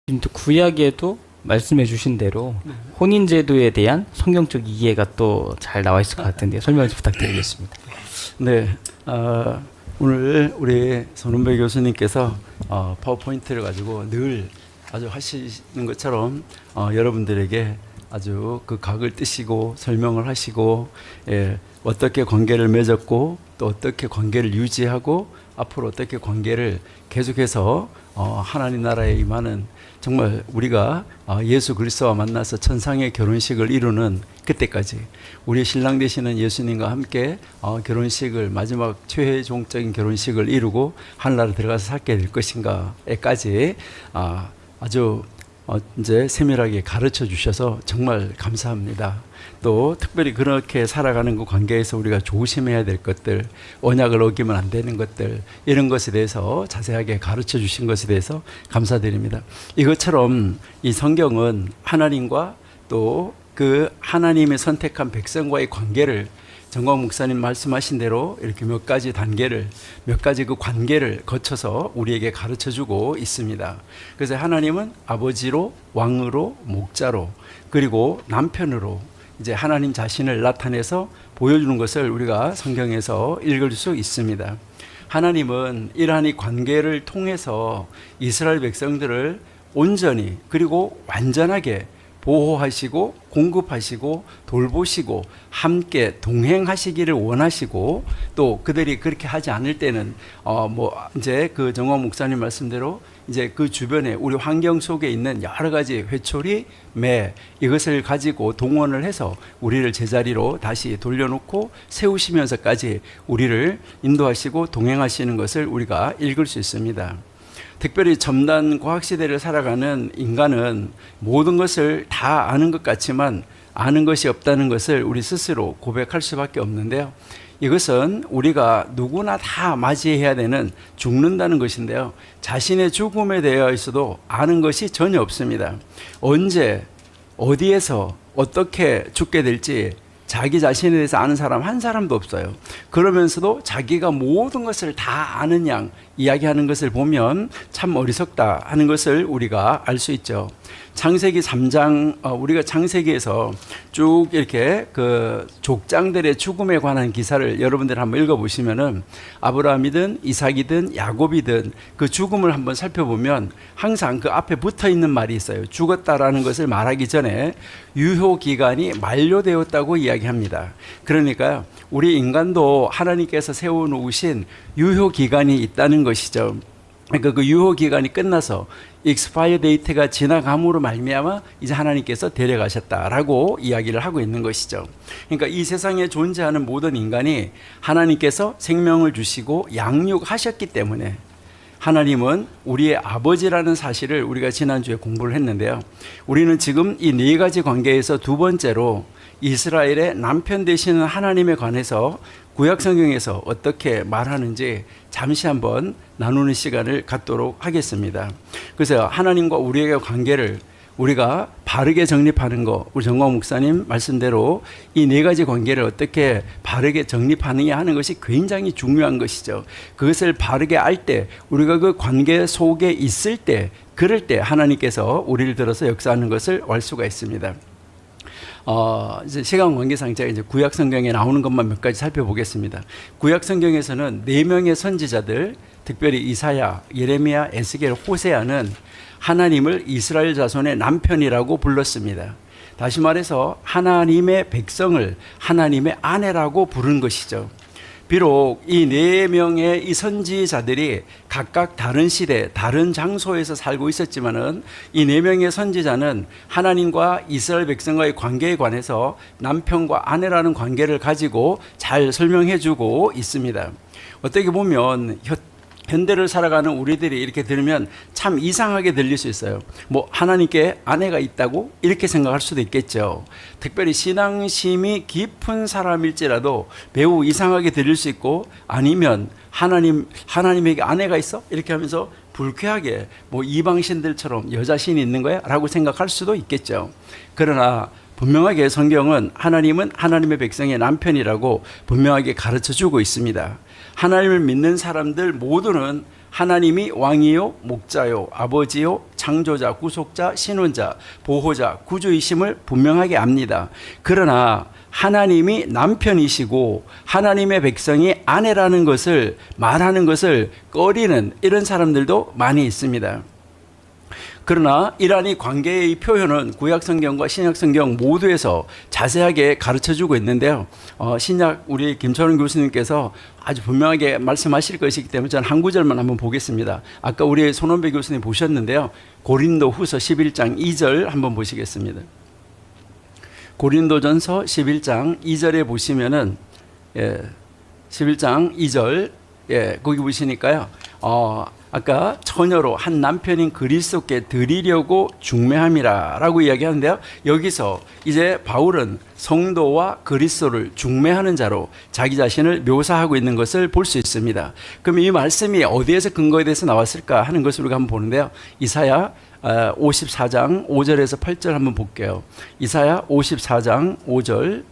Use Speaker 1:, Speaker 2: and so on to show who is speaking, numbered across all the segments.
Speaker 1: 지금 또 구약에도 말씀해 주신 대로 혼인제도에 대한 성경적 이해가 또 잘 나와 있을 것 같은데 설명 좀 부탁드리겠습니다.
Speaker 2: 네, 오늘 우리 손은배 교수님께서 파워포인트를 가지고 늘 아주 하시는 것처럼 여러분들에게 아주 그 각을 뜨시고 설명을 하시고, 어떻게 관계를 맺었고 또 어떻게 관계를 유지하고 앞으로 어떻게 관계를 계속해서 하나님 나라에 임하는, 정말 우리가 예수 그리스도와 만나서 천상의 결혼식을 이루는 그때까지 우리 신랑 되시는 예수님과 함께 결혼식을, 마지막 최종적인 결혼식을 이루고 하늘나라 들어가서 살게 될 것인가에까지 아주 이제 세밀하게 가르쳐 주셔서 정말 감사합니다. 또 특별히 그렇게 살아가는 그 관계에서 우리가 조심해야 될 것들, 언약을 어기면 안 되는 것들, 이런 것에 대해서 자세하게 가르쳐 주신 것에 대해서 감사드립니다. 이것처럼 이 성경은 하나님과 또 그 하나님의 선택한 백성과의 관계를, 정광 목사님 말씀하신 대로 이렇게 몇 가지 단계를, 몇 가지 그 관계를 거쳐서 우리에게 가르쳐 주고 있습니다. 그래서 하나님은 아버지로, 왕으로, 목자로, 그리고 남편으로 이제 하나님 자신을 나타내서 보여주는 것을 우리가 성경에서 읽을 수 있습니다. 하나님은 이러한 이 관계를 통해서 이스라엘 백성들을 온전히 그리고 완전하게 보호하시고 공급하시고 돌보시고 함께 동행하시기를 원하시고, 또 그들이 그렇게 하지 않을 때는 이제 그 정광 목사님 말씀대로 이제 그 주변에 우리 환경 속에 있는 여러 가지 회초리, 매, 이것을 가지고 동원을 해서 우리를 제자리로 다시 돌려놓고 세우시면서까지 우리를 인도하시고 동행하시는 것을 우리가 읽을 수 있습니다. 특별히 첨단 과학시대를 살아가는 인간은 모든 것을 다 아는 것 같지만 아는 것이 없다는 것을 우리 스스로 고백할 수밖에 없는데요. 이것은 우리가 누구나 다 맞이해야 되는 죽는다는 것인데요. 자신의 죽음에 대해서도 아는 것이 전혀 없습니다. 언제, 어디에서, 어떻게 죽게 될지 자기 자신에 대해서 아는 사람 한 사람도 없어요. 그러면서도 자기가 모든 것을 다 아는 양 이야기하는 것을 보면 참 어리석다 하는 것을 우리가 알 수 있죠. 창세기 3장, 우리가 창세기에서 쭉 이렇게 그 족장들의 죽음에 관한 기사를 여러분들 한번 읽어보시면은 아브라함이든 이삭이든 야곱이든 그 죽음을 한번 살펴보면 항상 그 앞에 붙어 있는 말이 있어요. 죽었다라는 것을 말하기 전에 유효 기간이 만료되었다고 이야기합니다. 그러니까 우리 인간도 하나님께서 세워놓으신 유효 기간이 있다는 것이죠. 그러니까 그 유효 기간이 끝나서 익스파이어 데이트가 지나감으로 말미암아 이제 하나님께서 데려가셨다라고 이야기를 하고 있는 것이죠. 그러니까 이 세상에 존재하는 모든 인간이 하나님께서 생명을 주시고 양육하셨기 때문에 하나님은 우리의 아버지라는 사실을 우리가 지난주에 공부를 했는데요. 우리는 지금 이 네 가지 관계에서 두 번째로 이스라엘의 남편 되시는 하나님에 관해서 구약 성경에서 어떻게 말하는지 잠시 한번 나누는 시간을 갖도록 하겠습니다. 그래서 하나님과 우리의 관계를 우리가 바르게 정립하는 거, 우리 정광 목사님 말씀대로 이 네 가지 관계를 어떻게 바르게 정립하느냐 하는 것이 굉장히 중요한 것이죠. 그것을 바르게 알 때, 우리가 그 관계 속에 있을 때, 그럴 때 하나님께서 우리를 들어서 역사하는 것을 알 수가 있습니다. 이제 시간 관계상 제가 이제 구약 성경에 나오는 것만 몇 가지 살펴보겠습니다. 구약 성경에서는 4명의 선지자들, 특별히 이사야, 예레미야, 에스겔, 호세아는 하나님을 이스라엘 자손의 남편이라고 불렀습니다. 다시 말해서 하나님의 백성을 하나님의 아내라고 부른 것이죠. 비록 이 4명의 이 선지자들이 각각 다른 시대, 다른 장소에서 살고 있었지만은 이 4명의 선지자는 하나님과 이스라엘 백성과의 관계에 관해서 남편과 아내라는 관계를 가지고 잘 설명해 주고 있습니다. 어떻게 보면 현대를 살아가는 우리들이 이렇게 들으면 참 이상하게 들릴 수 있어요. 하나님께 아내가 있다고? 이렇게 생각할 수도 있겠죠. 특별히 신앙심이 깊은 사람일지라도 매우 이상하게 들릴 수 있고, 아니면 하나님에게 아내가 있어? 이렇게 하면서 불쾌하게 이방신들처럼 여자신이 있는 거야? 라고 생각할 수도 있겠죠. 그러나 분명하게 성경은 하나님은 하나님의 백성의 남편이라고 분명하게 가르쳐 주고 있습니다. 하나님을 믿는 사람들 모두는 하나님이 왕이요 목자요 아버지요 창조자 구속자 신원자 보호자 구주이심을 분명하게 압니다. 그러나 하나님이 남편이시고 하나님의 백성이 아내라는 것을 말하는 것을 꺼리는 이런 사람들도 많이 있습니다. 그러나 이러한 이 관계의 표현은 구약성경과 신약성경 모두에서 자세하게 가르쳐주고 있는데요. 신약 우리 김철원 교수님께서 아주 분명하게 말씀하실 것이기 때문에 저는 한 구절만 한번 보겠습니다. 아까 우리 손원배 교수님 보셨는데요. 고린도 후서 11장 2절 한번 보시겠습니다. 고린도전서 11장 2절에 보시면은 11장 2절 거기 보시니까요. 아까 처녀로 한 남편인 그리스도께 드리려고 중매함이라 라고 이야기하는데요. 여기서 이제 바울은 성도와 그리스도를 중매하는 자로 자기 자신을 묘사하고 있는 것을 볼 수 있습니다. 그럼 이 말씀이 어디에서 근거에 대해서 나왔을까 하는 것을 우리가 한번 보는데요. 이사야 54장 5절에서 8절 한번 볼게요. 이사야 54장 5절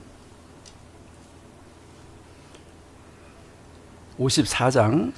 Speaker 2: 54장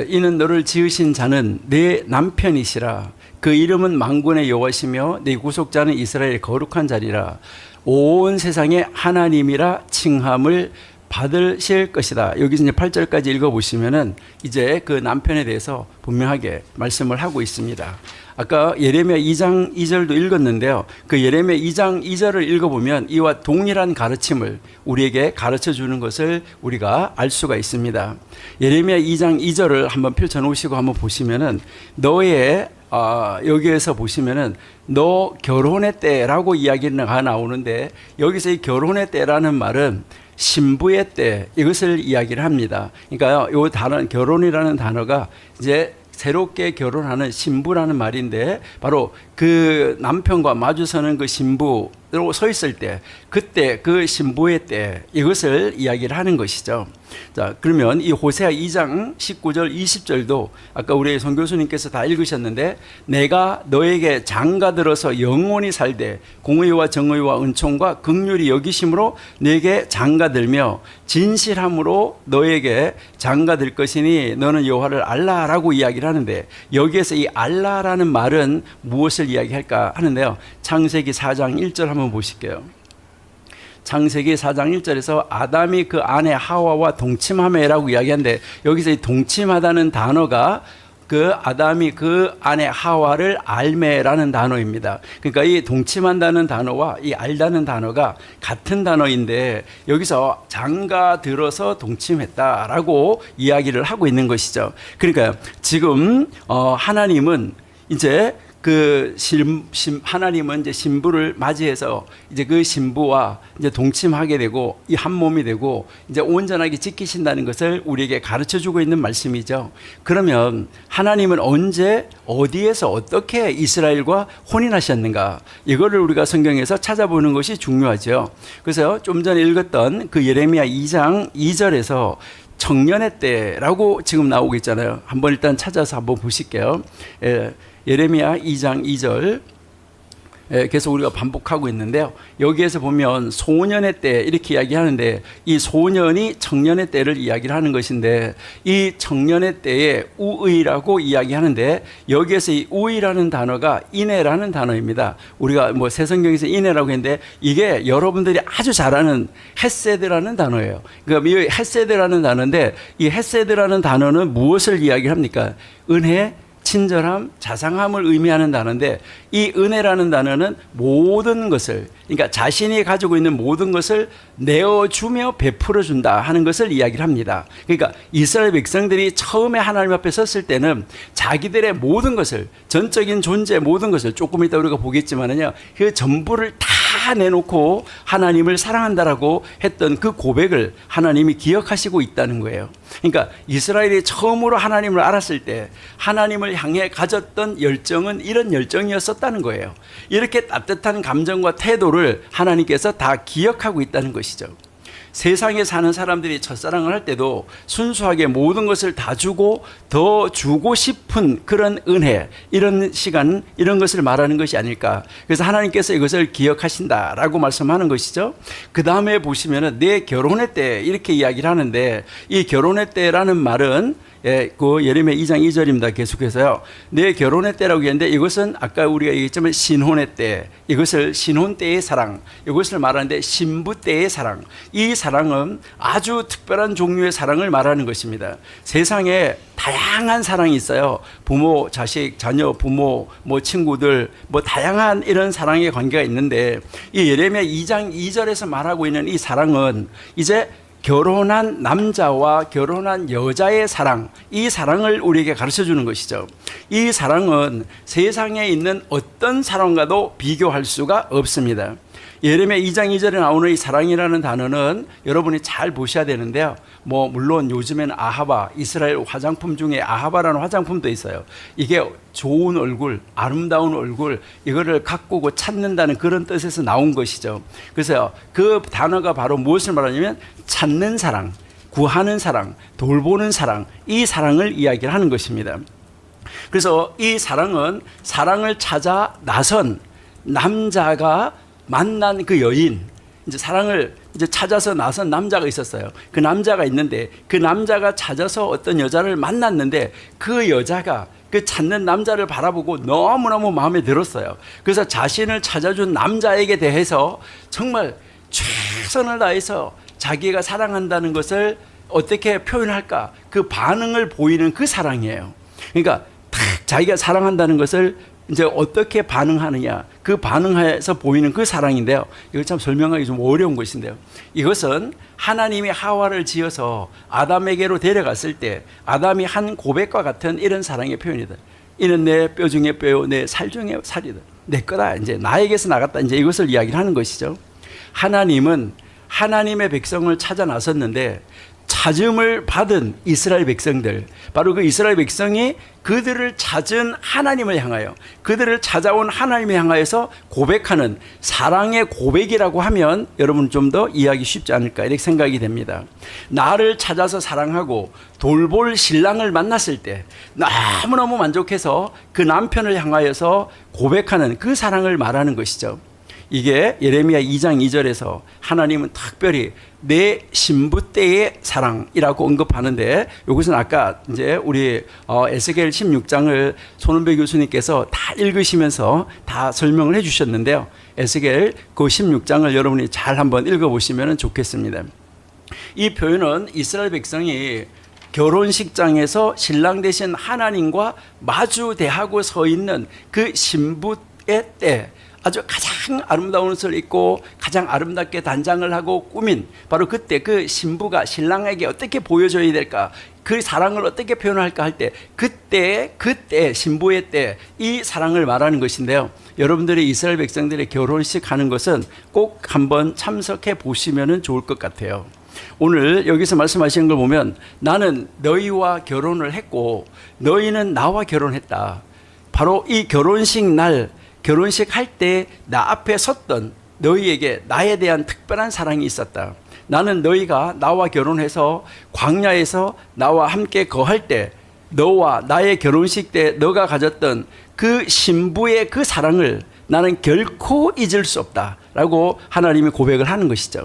Speaker 2: 이는 너를 지으신 자는 내 남편이시라. 그 이름은 만군의 여호와시며 내 구속자는 이스라엘의 거룩한 자리라. 온 세상의 하나님이라 칭함을 받으실 것이다. 여기서 이제 8절까지 읽어보시면은 이제 그 남편에 대해서 분명하게 말씀을 하고 있습니다. 아까 예레미야 2장 2절도 읽었는데요. 그 예레미야 2장 2절을 읽어보면 이와 동일한 가르침을 우리에게 가르쳐 주는 것을 우리가 알 수가 있습니다. 예레미야 2장 2절을 한번 펼쳐놓으시고 한번 보시면은 너의 여기에서 보시면은 너 결혼의 때라고 이야기가 나오는데 여기서 이 결혼의 때라는 말은 신부의 때 이것을 이야기를 합니다. 그러니까요, 요 단어 결혼이라는 단어가 이제 새롭게 결혼하는 신부라는 말인데 바로 그 남편과 마주서는 그 신부로 서 있을 때 그때 그 신부의 때 이것을 이야기를 하는 것이죠. 자, 그러면 이 호세아 2장 19절 20절도 아까 우리 송 교수님께서 다 읽으셨는데 내가 너에게 장가들어서 영원히 살되 공의와 정의와 은총과 긍휼이 여기심으로 내게 장가들며 진실함으로 너에게 장가들 것이니 너는 여호와를 알라라고 이야기를 하는데 여기에서 이 알라라는 말은 무엇을 이야기할까 하는데요. 창세기 4장 1절 한번 보실게요. 창세기 4장 1절에서 아담이 그 아내 하와와 동침하매라고 이야기하는데 여기서 이 동침하다는 단어가 그 아담이 그 아내 하와를 알매라는 단어입니다. 그러니까 이 동침한다는 단어와 이 알다는 단어가 같은 단어인데 여기서 장가 들어서 동침했다라고 이야기를 하고 있는 것이죠. 그러니까 지금 하나님은 이제 하나님은 이제 신부를 맞이해서 이제 그 신부와 이제 동침하게 되고 이 한 몸이 되고 이제 온전하게 지키신다는 것을 우리에게 가르쳐 주고 있는 말씀이죠. 그러면 하나님은 언제 어디에서 어떻게 이스라엘과 혼인하셨는가? 이거를 우리가 성경에서 찾아보는 것이 중요하죠. 그래서 좀 전에 읽었던 그 예레미야 2장 2절에서 청년의 때라고 지금 나오고 있잖아요. 한번 일단 찾아서 한번 보실게요. 예레미야 2장 2절 계속 우리가 반복하고 있는데요. 여기에서 보면 소년의 때 이렇게 이야기하는데 이 소년이 청년의 때를 이야기를 하는 것인데 이 청년의 때에 우의라고 이야기하는데 여기에서 이 우의라는 단어가 인애라는 단어입니다. 우리가 뭐 새성경에서 인애라고 했는데 이게 여러분들이 아주 잘 아는 헤세드라는 단어예요. 그러니까 이 헤세드라는 단어인데 이 헤세드라는 단어는 무엇을 이야기합니까? 은혜, 친절함, 자상함을 의미하는 단어인데 이 은혜라는 단어는 모든 것을 그러니까 자신이 가지고 있는 모든 것을 내어주며 베풀어준다 하는 것을 이야기를 합니다. 그러니까 이스라엘 백성들이 처음에 하나님 앞에 섰을 때는 자기들의 모든 것을 전적인 존재 모든 것을 조금 이따 우리가 보겠지만은요 그 전부를 다 내놓고 하나님을 사랑한다라고 했던 그 고백을 하나님이 기억하시고 있다는 거예요. 그러니까 이스라엘이 처음으로 하나님을 알았을 때 하나님을 향해 가졌던 열정은 이런 열정이었었다는 거예요. 이렇게 따뜻한 감정과 태도를 하나님께서 다 기억하고 있다는 것이죠. 세상에 사는 사람들이 첫사랑을 할 때도 순수하게 모든 것을 다 주고 더 주고 싶은 그런 은혜, 이런 시간, 이런 것을 말하는 것이 아닐까. 그래서 하나님께서 이것을 기억하신다라고 말씀하는 것이죠. 그 다음에 보시면은 내 결혼의 때 이렇게 이야기를 하는데, 이 결혼의 때라는 말은 그 예레미야 2장 2절입니다. 계속해서요. 내 결혼의 때라고 했는데, 이것은 아까 우리가 얘기했지만 신혼의 때, 이것을 신혼 때의 사랑, 이것을 말하는데 신부 때의 사랑. 이 사랑은 아주 특별한 종류의 사랑을 말하는 것입니다. 세상에 다양한 사랑이 있어요. 부모, 자식, 자녀, 부모, 뭐 친구들, 뭐 다양한 이런 사랑의 관계가 있는데, 이 예레미야 2장 2절에서 말하고 있는 이 사랑은 이제 결혼한 남자와 결혼한 여자의 사랑, 이 사랑을 우리에게 가르쳐 주는 것이죠. 이 사랑은 세상에 있는 어떤 사랑과도 비교할 수가 없습니다. 예레미야 2장 2절에 나오는 이 사랑이라는 단어는 여러분이 잘 보셔야 되는데요. 뭐 물론 요즘에는 아하바, 이스라엘 화장품 중에 아하바라는 화장품도 있어요. 이게 좋은 얼굴, 아름다운 얼굴, 이거를 가꾸고 찾는다는 그런 뜻에서 나온 것이죠. 그래서 그 단어가 바로 무엇을 말하냐면 찾는 사랑, 구하는 사랑, 돌보는 사랑, 이 사랑을 이야기를 하는 것입니다. 그래서 이 사랑은 사랑을 찾아 나선 남자가 만난 그 여인, 이제 사랑을 이제 찾아서 나선 남자가 있었어요. 그 남자가 있는데, 그 남자가 찾아서 어떤 여자를 만났는데, 그 여자가 그 찾는 남자를 바라보고 너무너무 마음에 들었어요. 그래서 자신을 찾아준 남자에게 대해서 정말 최선을 다해서 자기가 사랑한다는 것을 어떻게 표현할까, 그 반응을 보이는 그 사랑이에요. 그러니까 탁 자기가 사랑한다는 것을 이제 어떻게 반응하느냐, 그 반응해서 보이는 그 사랑인데요. 이거 참 설명하기 좀 어려운 것인데요. 이것은 하나님이 하와를 지어서 아담에게로 데려갔을 때 아담이 한 고백과 같은 이런 사랑의 표현이다. 이는 내 뼈 중에 뼈요, 내 살 중에 살이다. 내 거다. 이제 나에게서 나갔다. 이제 이것을 이야기를 하는 것이죠. 하나님은 하나님의 백성을 찾아 나섰는데, 찾음을 받은 이스라엘 백성들, 바로 그 이스라엘 백성이 그들을 찾은 하나님을 향하여, 그들을 찾아온 하나님을 향하여서 고백하는 사랑의 고백이라고 하면 여러분 좀 더 이해하기 쉽지 않을까, 이렇게 생각이 됩니다. 나를 찾아서 사랑하고 돌볼 신랑을 만났을 때 너무너무 만족해서 그 남편을 향하여서 고백하는 그 사랑을 말하는 것이죠. 이게 예레미야 2장 2절에서 하나님은 특별히 내 신부 때의 사랑이라고 언급하는데, 이것은 아까 이제 우리 에스겔 16장을 손은배 교수님께서 다 읽으시면서 다 설명을 해 주셨는데요. 에스겔 그 16장을 여러분이 잘 한번 읽어보시면 좋겠습니다. 이 표현은 이스라엘 백성이 결혼식장에서 신랑 되신 하나님과 마주 대하고 서 있는 그 신부의 때, 아주 가장 아름다운 옷을 입고 가장 아름답게 단장을 하고 꾸민 바로 그때 그 신부가 신랑에게 어떻게 보여줘야 될까, 그 사랑을 어떻게 표현할까 할 때, 그때 신부의 때 이 사랑을 말하는 것인데요. 여러분들이 이스라엘 백성들의 결혼식 하는 것은 꼭 한번 참석해 보시면 좋을 것 같아요. 오늘 여기서 말씀하시는 걸 보면 나는 너희와 결혼을 했고 너희는 나와 결혼했다. 바로 이 결혼식 날, 결혼식 할 때 나 앞에 섰던 너희에게 나에 대한 특별한 사랑이 있었다. 나는 너희가 나와 결혼해서 광야에서 나와 함께 거할 때 너와 나의 결혼식 때 너가 가졌던 그 신부의 그 사랑을 나는 결코 잊을 수 없다라고 하나님이 고백을 하는 것이죠.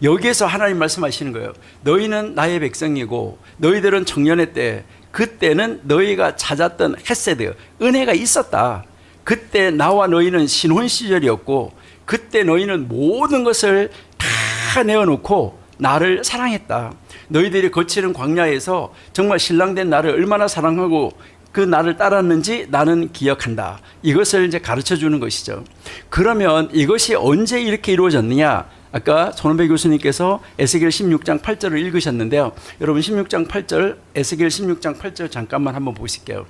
Speaker 2: 여기에서 하나님 말씀하시는 거예요. 너희는 나의 백성이고 너희들은 청년의 때, 그때는 너희가 찾았던 헤세드, 은혜가 있었다. 그때 나와 너희는 신혼 시절이었고 그때 너희는 모든 것을 다 내어놓고 나를 사랑했다. 너희들이 거치는 광야에서 정말 신랑된 나를 얼마나 사랑하고 그 나를 따랐는지 나는 기억한다. 이것을 이제 가르쳐 주는 것이죠. 그러면 이것이 언제 이렇게 이루어졌느냐? 아까 손은배 교수님께서 에스겔 16장 8절을 읽으셨는데요. 여러분 16장 8절, 에스겔 16장 8절 잠깐만 한번 보실게요.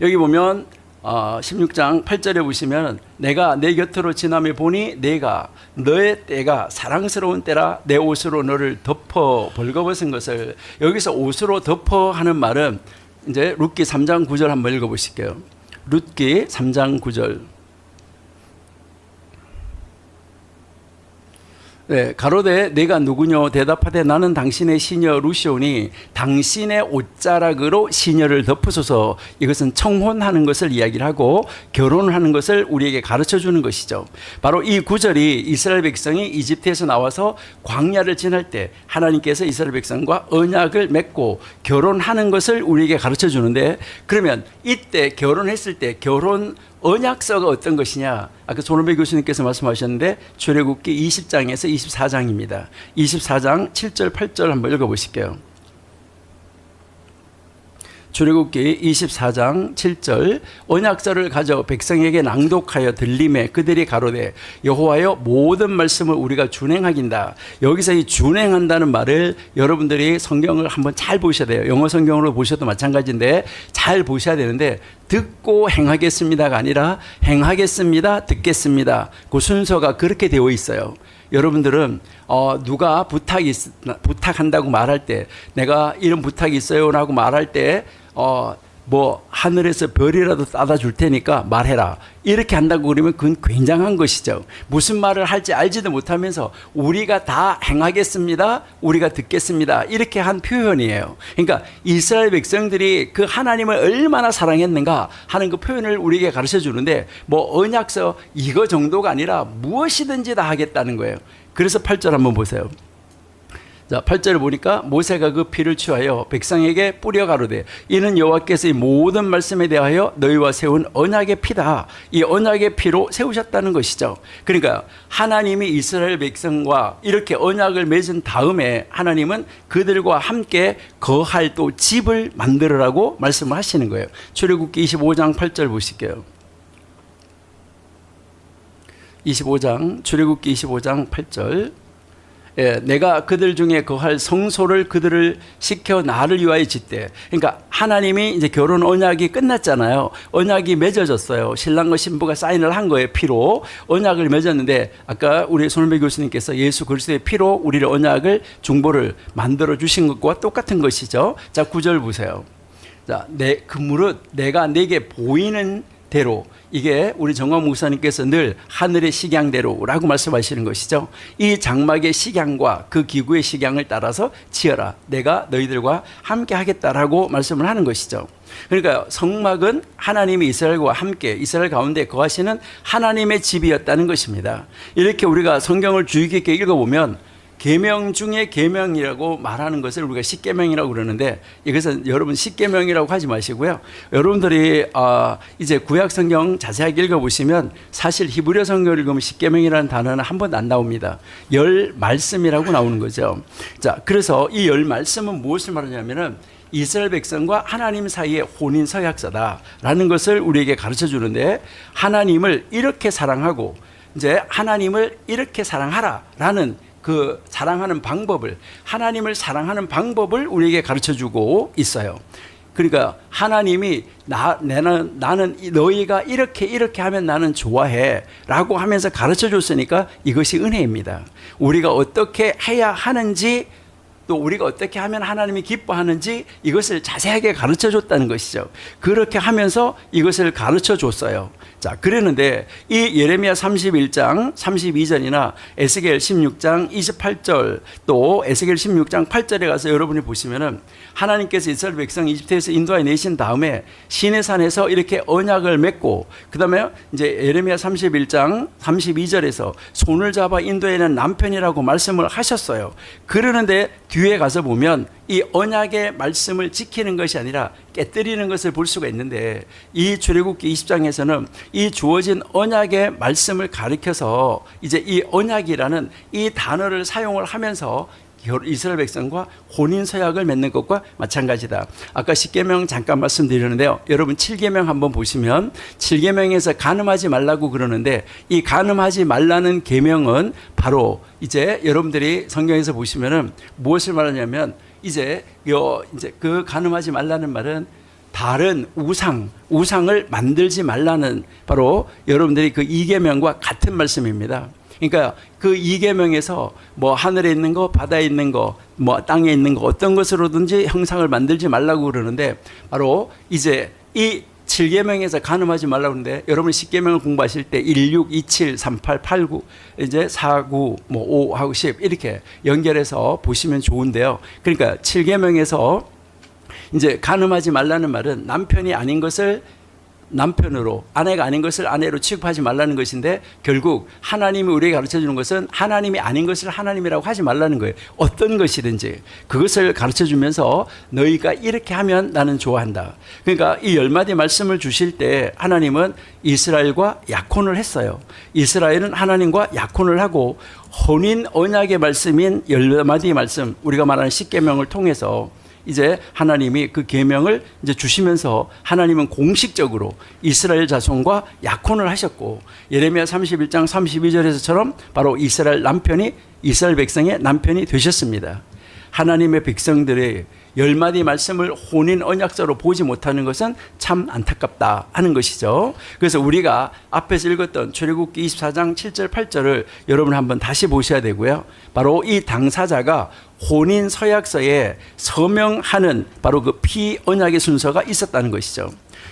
Speaker 2: 여기 보면 16장 8절에 보시면 내가 내 곁으로 지나며 보니 내가 너의 때가 사랑스러운 때라 내 옷으로 너를 덮어 벌거벗은 것을, 여기서 옷으로 덮어 하는 말은 이제 룻기 3장 9절 한번 읽어보실게요. 룻기 3장 9절. 네, 가로되 내가 누구뇨 대답하되 나는 당신의 시녀 루시오니 당신의 옷자락으로 시녀를 덮으소서. 이것은 청혼하는 것을 이야기를 하고 결혼하는 것을 우리에게 가르쳐 주는 것이죠. 바로 이 구절이 이스라엘 백성이 이집트에서 나와서 광야를 지날 때 하나님께서 이스라엘 백성과 언약을 맺고 결혼하는 것을 우리에게 가르쳐 주는데, 그러면 이때 결혼했을 때 결혼 언약서가 어떤 것이냐? 아까 손원배 교수님께서 말씀하셨는데 출애굽기 20장에서 24장입니다. 24장 7절 8절 한번 읽어보실게요. 출애굽기 24장 7절 언약서를 가져 백성에게 낭독하여 들림에 그들이 가로되 여호와여 모든 말씀을 우리가 준행하긴다. 여기서 이 준행한다는 말을 여러분들이 성경을 한번 잘 보셔야 돼요. 영어 성경으로 보셔도 마찬가지인데 잘 보셔야 되는데, 듣고 행하겠습니다가 아니라 행하겠습니다, 듣겠습니다. 그 순서가 그렇게 되어 있어요. 여러분들은 누가 부탁한다고 말할 때, 내가 이런 부탁이 있어요 라고 말할 때 뭐 하늘에서 별이라도 따다 줄 테니까 말해라 이렇게 한다고 그러면 그건 굉장한 것이죠. 무슨 말을 할지 알지도 못하면서 우리가 다 행하겠습니다, 우리가 듣겠습니다 이렇게 한 표현이에요. 그러니까 이스라엘 백성들이 그 하나님을 얼마나 사랑했는가 하는 그 표현을 우리에게 가르쳐 주는데, 뭐 언약서 이거 정도가 아니라 무엇이든지 다 하겠다는 거예요. 그래서 8절 한번 보세요. 자, 8절을 보니까 모세가 그 피를 취하여 백성에게 뿌려 가로되 이는 여호와께서 이 모든 말씀에 대하여 너희와 세운 언약의 피다. 이 언약의 피로 세우셨다는 것이죠. 그러니까 하나님이 이스라엘 백성과 이렇게 언약을 맺은 다음에 하나님은 그들과 함께 거할 또 집을 만들으라고 말씀을 하시는 거예요. 출애굽기 25장 8절 보실게요. 25장 출애굽기 25장 8절 내가 그들 중에 거할 성소를 그들을 시켜 나를 위하여 짓되. 그러니까 하나님이 이제 결혼 언약이 끝났잖아요. 언약이 맺어졌어요. 신랑과 신부가 사인을 한 거예요. 피로 언약을 맺었는데, 아까 우리 손은배 교수님께서 예수 그리스도의 피로 우리를 언약을 중보를 만들어 주신 것과 똑같은 것이죠. 자, 9절 보세요. 자, 그 무릇 내가 내게 보이는 대로, 이게 우리 정광 목사님께서 늘 하늘의 식양대로라고 말씀하시는 것이죠. 이 장막의 식양과 그 기구의 식양을 따라서 지어라. 내가 너희들과 함께 하겠다라고 말씀을 하는 것이죠. 그러니까 성막은 하나님이 이스라엘과 함께 이스라엘 가운데 거하시는 하나님의 집이었다는 것입니다. 이렇게 우리가 성경을 주의 깊게 읽어보면 계명 중에 계명이라고 말하는 것을 우리가 십계명이라고 그러는데, 이것은 여러분 십계명이라고 하지 마시고요. 여러분들이 이제 구약 성경 자세하게 읽어보시면 사실 히브리어 성경을 읽으면 십계명이라는 단어는 한 번도 안 나옵니다. 열 말씀이라고 나오는 거죠. 자, 그래서 이 열 말씀은 무엇을 말하냐면은 이스라엘 백성과 하나님 사이의 혼인 서약서다라는 것을 우리에게 가르쳐 주는데, 하나님을 이렇게 사랑하고 이제 하나님을 이렇게 사랑하라라는 그 사랑하는 방법을, 하나님을 사랑하는 방법을 우리에게 가르쳐 주고 있어요. 그러니까 하나님이 나는 너희가 이렇게 하면 나는 좋아해 라고 하면서 가르쳐 줬으니까 이것이 은혜입니다. 우리가 어떻게 해야 하는지, 또 우리가 어떻게 하면 하나님이 기뻐하는지 이것을 자세하게 가르쳐 줬다는 것이죠. 그렇게 하면서 이것을 가르쳐 줬어요. 자, 그랬는데 이 예레미야 31장 32절이나 에스겔 16장 28절 또 에스겔 16장 8절에 가서 여러분이 보시면은 하나님께서 이스라엘 백성 이집트에서 인도하여 내신 다음에 시내산에서 이렇게 언약을 맺고, 그 다음에 이제 예레미야 31장 32절에서 손을 잡아 인도해낸 남편이라고 말씀을 하셨어요. 그러는데 뒤에 가서 보면 이 언약의 말씀을 지키는 것이 아니라 깨뜨리는 것을 볼 수가 있는데, 이 출애굽기 20장에서는 이 주어진 언약의 말씀을 가리켜서 이제 이 언약이라는 이 단어를 사용을 하면서 이스라엘 백성과 혼인 서약을 맺는 것과 마찬가지다. 아까 10계명 잠깐 말씀드렸는데요. 여러분 7계명 한번 보시면 7계명에서 간음하지 말라고 그러는데, 이 간음하지 말라는 계명은 바로 이제 여러분들이 성경에서 보시면은 무엇을 말하냐면, 이제 그 간음하지 말라는 말은 다른 우상을 만들지 말라는, 바로 여러분들이 그 2계명과 같은 말씀입니다. 그러니까 그 2계명에서 뭐 하늘에 있는 거, 바다에 있는 거, 뭐 땅에 있는 거 어떤 것으로든지 형상을 만들지 말라고 그러는데, 바로 이제 이 7계명에서 간음하지 말라고 그러는데 여러분 10계명을 공부하실 때 16, 27, 38, 89 이제 49, 뭐 5하고 10 이렇게 연결해서 보시면 좋은데요. 그러니까 7계명에서 이제 간음하지 말라는 말은 남편이 아닌 것을 남편으로, 아내가 아닌 것을 아내로 취급하지 말라는 것인데, 결국 하나님이 우리에게 가르쳐 주는 것은 하나님이 아닌 것을 하나님이라고 하지 말라는 거예요. 어떤 것이든지 그것을 가르쳐 주면서 너희가 이렇게 하면 나는 좋아한다. 그러니까 이 10마디 말씀을 주실 때 하나님은 이스라엘과 약혼을 했어요. 이스라엘은 하나님과 약혼을 하고 혼인 언약의 말씀인 10마디 말씀, 우리가 말하는 10계명을 통해서 이제 하나님이 그 계명을 이제 주시면서 하나님은 공식적으로 이스라엘 자손과 약혼을 하셨고, 예레미야 31장 32절에서처럼 바로 이스라엘 남편이 이스라엘 백성의 남편이 되셨습니다. 하나님의 백성들의 10마디 말씀을 혼인 언약서로 보지 못하는 것은 참 안타깝다 하는 것이죠. 그래서 우리가 앞에서 읽었던 출애굽기 24장 7절 8절을 여러분 한번 다시 보셔야 되고요. 바로 이 당사자가 혼인 서약서에 서명하는 바로 그 피언약의 순서가 있었다는 것이죠.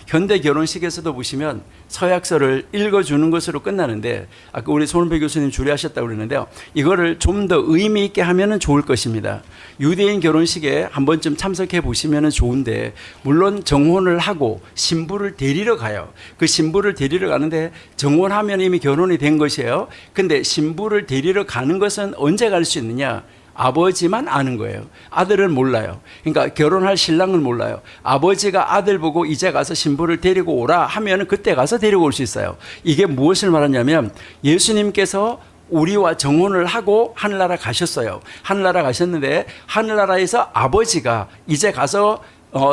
Speaker 2: 현대 결혼식에서도 보시면 서약서를 읽어주는 것으로 끝나는데, 아까 우리 손은배 교수님 주례하셨다고 그러는데요, 이거를 좀 더 의미 있게 하면 좋을 것입니다. 유대인 결혼식에 한 번쯤 참석해 보시면 좋은데, 물론 정혼을 하고 신부를 데리러 가요. 그 신부를 데리러 가는데 정혼하면 이미 결혼이 된 것이에요. 근데 신부를 데리러 가는 것은 언제 갈 수 있느냐? 아버지만 아는 거예요. 아들은 몰라요. 그러니까 결혼할 신랑은 몰라요. 아버지가 아들 보고 이제 가서 신부를 데리고 오라 하면 그때 가서 데리고 올 수 있어요. 이게 무엇을 말하냐면, 예수님께서 우리와 정혼을 하고 하늘나라 가셨어요. 하늘나라 가셨는데 하늘나라에서 아버지가 이제 가서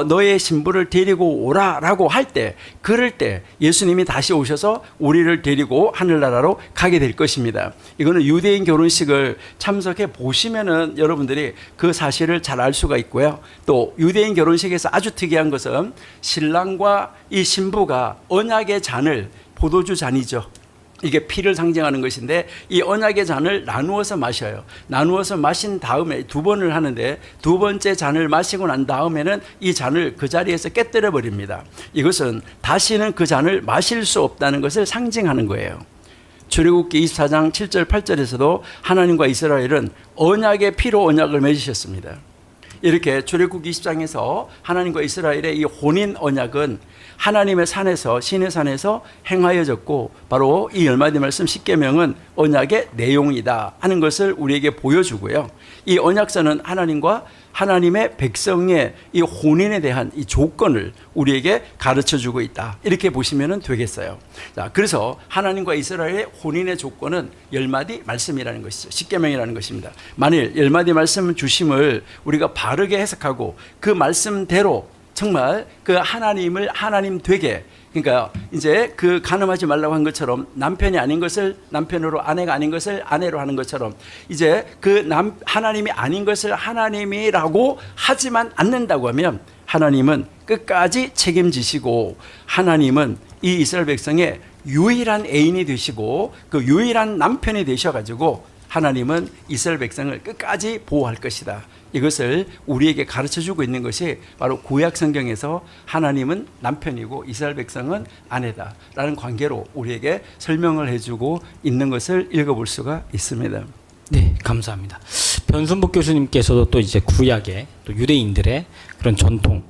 Speaker 2: 너의 신부를 데리고 오라라고 할 때, 그럴 때 예수님이 다시 오셔서 우리를 데리고 하늘나라로 가게 될 것입니다. 이거는 유대인 결혼식을 참석해 보시면은 여러분들이 그 사실을 잘 알 수가 있고요. 또 유대인 결혼식에서 아주 특이한 것은 신랑과 이 신부가 언약의 잔을, 포도주 잔이죠, 이게 피를 상징하는 것인데, 이 언약의 잔을 나누어서 마셔요. 나누어서 마신 다음에 두 번을 하는데, 두 번째 잔을 마시고 난 다음에는 이 잔을 그 자리에서 깨뜨려 버립니다. 이것은 다시는 그 잔을 마실 수 없다는 것을 상징하는 거예요. 출애굽기 24장 7절 8절에서도 하나님과 이스라엘은 언약의 피로 언약을 맺으셨습니다. 이렇게 출애굽기 20장에서 하나님과 이스라엘의 이 혼인 언약은 하나님의 산에서, 신의 산에서 행하여졌고, 바로 이 10마디 말씀 10계명은 언약의 내용이다 하는 것을 우리에게 보여주고요. 이 언약서는 하나님과 하나님의 백성의 이 혼인에 대한 이 조건을 우리에게 가르쳐주고 있다, 이렇게 보시면 되겠어요. 자, 그래서 하나님과 이스라엘의 혼인의 조건은 10마디 말씀이라는 것이죠. 10계명이라는 것입니다. 만일 10마디 말씀 주심을 우리가 바르게 해석하고 그 말씀대로 정말 그 하나님을 하나님 되게, 그러니까 이제 그 간음하지 말라고 한 것처럼 남편이 아닌 것을 남편으로, 아내가 아닌 것을 아내로 하는 것처럼, 이제 그 하나님이 아닌 것을 하나님이라고 하지만 않는다고 하면 하나님은 끝까지 책임지시고, 하나님은 이 이스라엘 백성의 유일한 애인이 되시고 그 유일한 남편이 되셔가지고 하나님은 이스라엘 백성을 끝까지 보호할 것이다. 이것을 우리에게 가르쳐주고 있는 것이 바로 구약 성경에서 하나님은 남편이고 이스라엘 백성은 아내다라는 관계로 우리에게 설명을 해주고 있는 것을 읽어볼 수가 있습니다.
Speaker 1: 네, 감사합니다. 변순복 교수님께서도 또 이제 구약의 또 유대인들의 그런 전통,